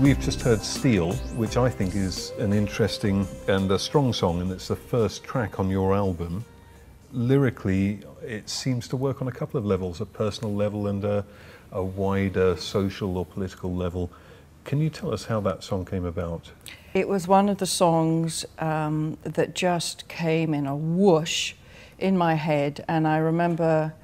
We've just heard Steel, which I think is an interesting and a strong song, and it's the first track on your album. Lyrically, it seems to work on a couple of levels, a personal level and a wider social or political level. Can you tell us how that song came about? It was one of the songs that just came in a whoosh in my head, and I remember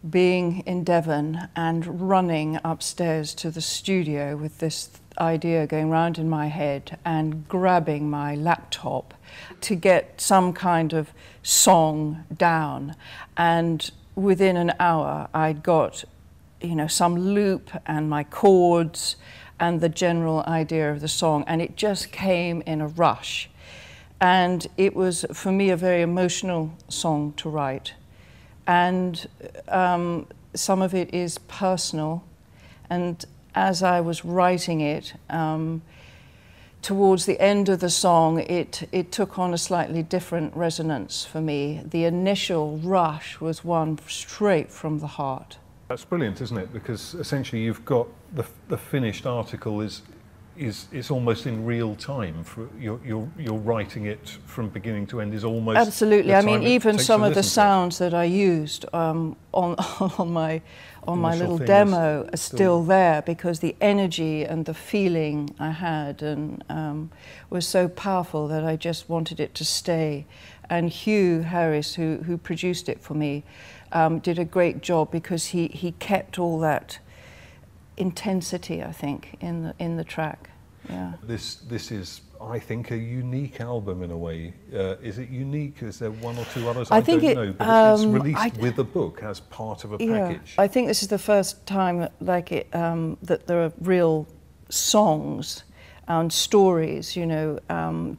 being in Devon and running upstairs to the studio with this idea going round in my head and grabbing my laptop to get some kind of song down. And within an hour I'd got, you know, some loop and my chords and the general idea of the song, and it just came in a rush. And it was, for me, a very emotional song to write. And some of it is personal. And as I was writing it, towards the end of the song, it took on a slightly different resonance for me. The initial rush was one straight from the heart. That's brilliant, isn't it? Because essentially you've got the finished article is almost in real time. You're writing it from beginning to end is almost absolutely. I mean, even some of the sounds that I used on my little demo are still there, because the energy and the feeling I had and was so powerful that I just wanted it to stay. And Hugh Harris, who produced it for me, did a great job, because he kept all that intensity, I think, in the track. Yeah. This is, I think, a unique album in a way. Is it unique? Is there one or two others? I don't know, but it's released with a book as part of a package. I think this is the first time that there are real songs and stories, you know,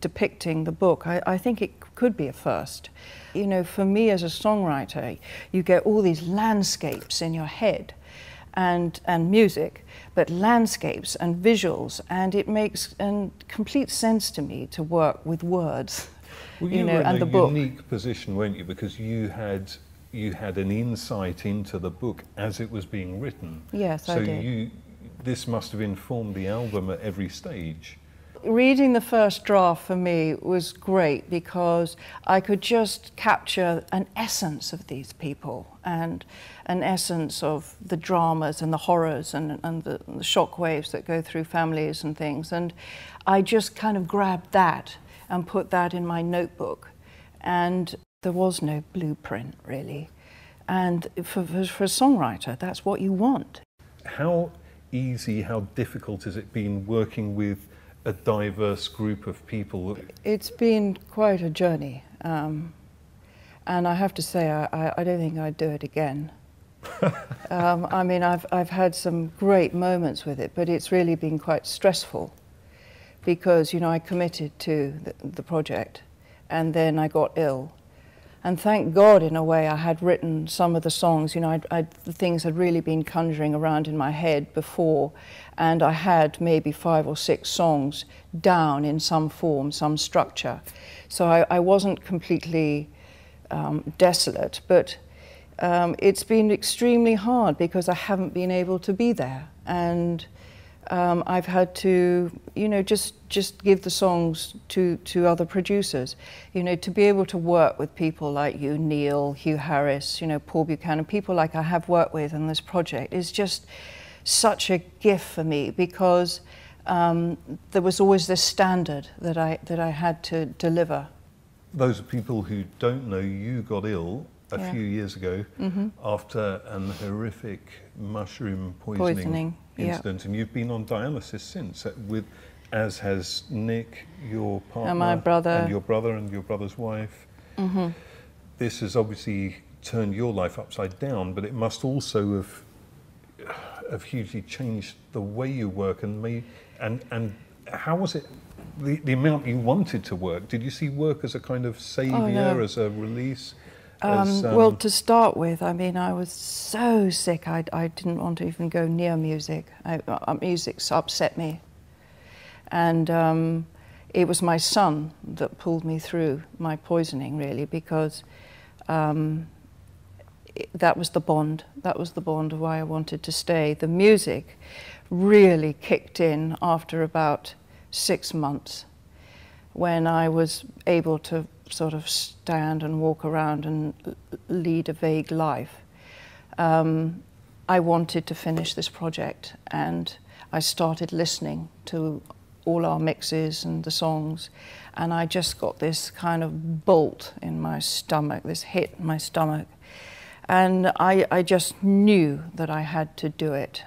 depicting the book. I think it could be a first. You know, for me as a songwriter, you get all these landscapes in your head and music, but landscapes and visuals, and it makes complete sense to me to work with words. Well, you know, and the book. You were in a unique position, weren't you? Because you had an insight into the book as it was being written. Yes, I did. This must have informed the album at every stage. Reading the first draft for me was great, because I could just capture an essence of these people and an essence of the dramas and the horrors and the shockwaves that go through families and things. And I just kind of grabbed that and put that in my notebook. And there was no blueprint, really. And for a songwriter, that's what you want. How easy, how difficult has it been working with a diverse group of people? It's been quite a journey, and I have to say I don't think I'd do it again. I mean, I've had some great moments with it, but it's really been quite stressful, because, you know, I committed to the project, and then I got ill. And thank God, in a way, I had written some of the songs. You know, the things had really been conjuring around in my head before, and I had maybe 5 or 6 songs down in some form, some structure. So I wasn't completely desolate, but it's been extremely hard, because I haven't been able to be there. And I've had to, you know, just give the songs to other producers. You know, to be able to work with people like you, Neil, Hugh Harris, you know, Paul Buchanan, people like I have worked with in this project is just such a gift for me, because there was always this standard that I had to deliver. Those people who don't know, you got ill a few years ago after an horrific mushroom poisoning incident, and you've been on dialysis since, as has Nick, your partner, and my brother, and your brother's wife. This has obviously turned your life upside down, but it must also have hugely changed the way you work and how was it? The amount you wanted to work? Did you see work as a kind of saviour, as a release? Well, to start with, I mean, I was so sick, I didn't want to even go near music. Music's upset me. And it was my son that pulled me through my poisoning, really, because that was the bond. That was the bond of why I wanted to stay. The music really kicked in after about 6 months, when I was able to sort of stand and walk around and lead a vague life. I wanted to finish this project, and I started listening to all our mixes and the songs, and I just got this kind of bolt in my stomach, this hit in my stomach. And I just knew that I had to do it.